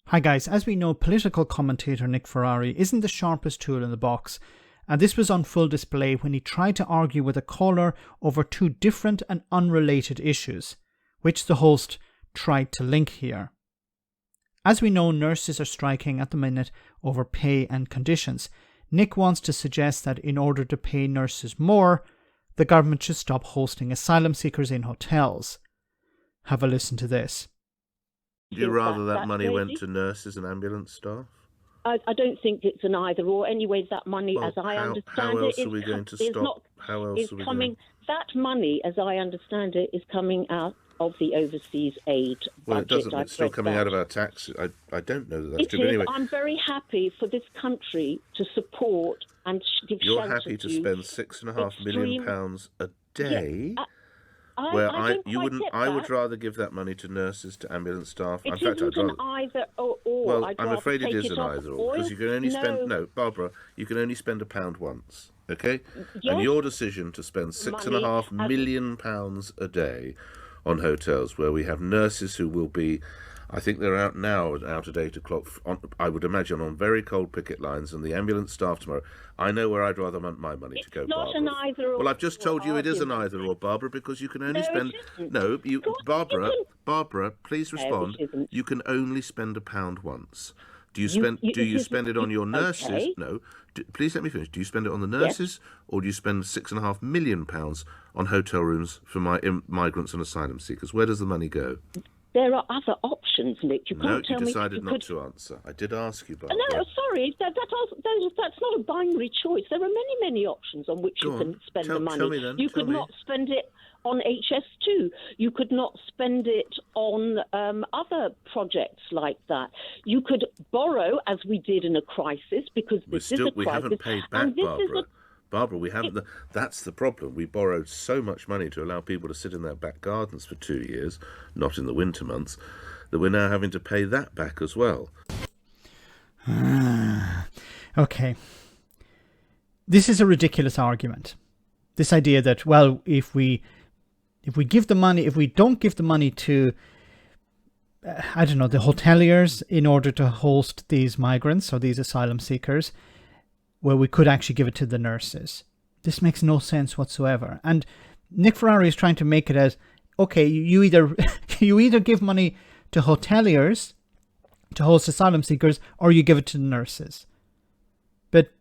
Hi guys, as we know, political commentator Nick Ferrari isn't the sharpest tool in the box, and this was on full display when he tried to argue with a caller over two different and unrelated issues, which the host tried to link here. As we know, nurses are striking at the minute over pay and conditions. Nick wants to suggest that in order to pay nurses more, the government should stop hosting asylum seekers in hotels. Have a listen to this. Would you rather that money went to nurses and ambulance staff? I don't think it's an either or. Anyways, that money, as I understand it, that money, as I understand it, is coming out of the overseas aid budget. Well, it doesn't. It's still coming out of our tax. I don't know that that's true. But anyway, I'm very happy for this country to support and give shelter to. You're happy to spend £6.5 million a day. Yeah, I would rather give that money to nurses, to ambulance staff. In fact, I'd rather either or. Well, I'm afraid it is an either or, because you can only spend Barbara, you can only spend £1 once, okay? Yes. And your decision to spend £6.5 million a day on hotels where we have nurses who will be, I think they're out now out at 8 o'clock, I would imagine, on very cold picket lines, and the ambulance staff tomorrow. I know where I'd rather want my money to go, Barbara. It's not an either or. Well, I've just told you it is an either or, Barbara, because you can only spend... No, Barbara, please respond. You can only spend £1 once. Do you spend it on your nurses? Okay. No. Please let me finish. Do you spend it on the nurses, or do you spend £6.5 million on hotel rooms for migrants and asylum seekers? Where does the money go? There are other options, Nick. You can't tell me. No, you decided not to answer. I did ask you, Barbara. No, sorry. That's not a binary choice. There are many options on which you can spend the money. Tell me then. You could not spend it on HS2. You could not spend it on other projects like that. You could borrow, as we did in a crisis, because this is a crisis. We haven't paid back, Barbara. Barbara, we haven't. That's the problem. We borrowed so much money to allow people to sit in their back gardens for 2 years, not in the winter months, that we're now having to pay that back as well. Okay. This is a ridiculous argument. This idea that, well, if we give the money, if we don't give the money to, I don't know, the hoteliers in order to host these migrants or these asylum seekers, well, we could actually give it to the nurses. This makes no sense whatsoever. And Nick Ferrari is trying to make it as, okay, you either give money to hoteliers to host asylum seekers, or you give it to the nurses. But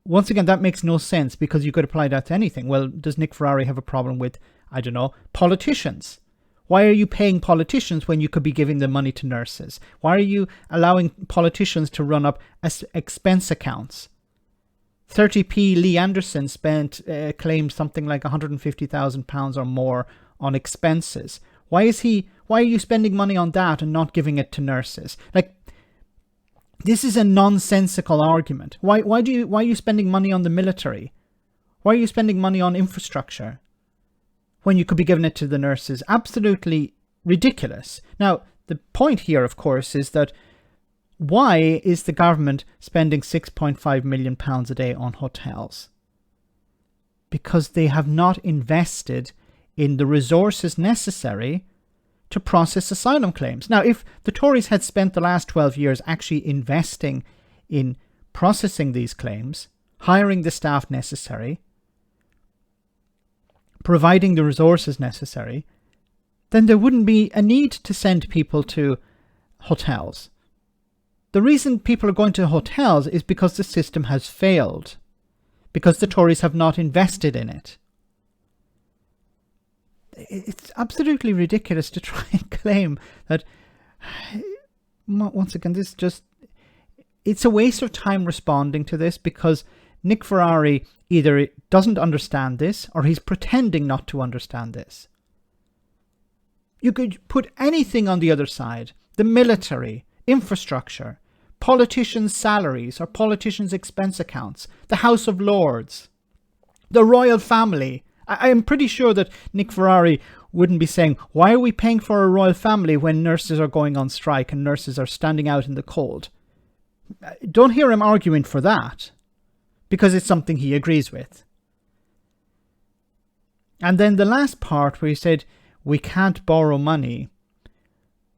once again, that makes no sense, because you could apply that to anything. Well, does Nick Ferrari have a problem with, I don't know, politicians? Why are you paying politicians when you could be giving the money to nurses? Why are you allowing politicians to run up expense accounts? 30p Lee Anderson claimed something like £150,000 or more on expenses. Why are you spending money on that and not giving it to nurses? Like, this is a nonsensical argument. Why are you spending money on the military? Why are you spending money on infrastructure when you could be giving it to the nurses? Absolutely ridiculous. Now, the point here, of course, is that why is the government spending £6.5 million a day on hotels? Because they have not invested in the resources necessary to process asylum claims. Now, if the Tories had spent the last 12 years actually investing in processing these claims, hiring the staff necessary, providing the resources necessary, then there wouldn't be a need to send people to hotels. The reason people are going to hotels is because the system has failed, because the Tories have not invested in it. It's absolutely ridiculous to try and claim that, once again, it's a waste of time responding to this, because Nick Ferrari either doesn't understand this or he's pretending not to understand this. You could put anything on the other side: the military, infrastructure, politicians' salaries or politicians' expense accounts, the House of Lords, the royal family. I am pretty sure that Nick Ferrari wouldn't be saying, why are we paying for a royal family when nurses are going on strike and nurses are standing out in the cold? Don't hear him arguing for that, because it's something he agrees with. And then the last part where he said, we can't borrow money.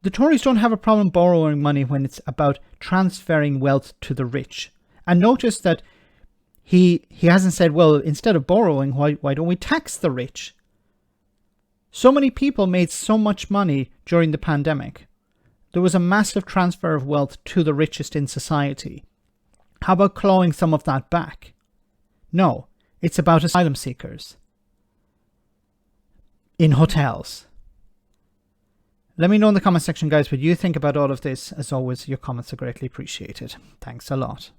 The Tories don't have a problem borrowing money when it's about transferring wealth to the rich. And notice that he hasn't said, well, instead of borrowing, why don't we tax the rich? So many people made so much money during the pandemic. There was a massive transfer of wealth to the richest in society. How about clawing some of that back? No, it's about asylum seekers in hotels. Let me know in the comment section, guys, what you think about all of this. As always, your comments are greatly appreciated. Thanks a lot.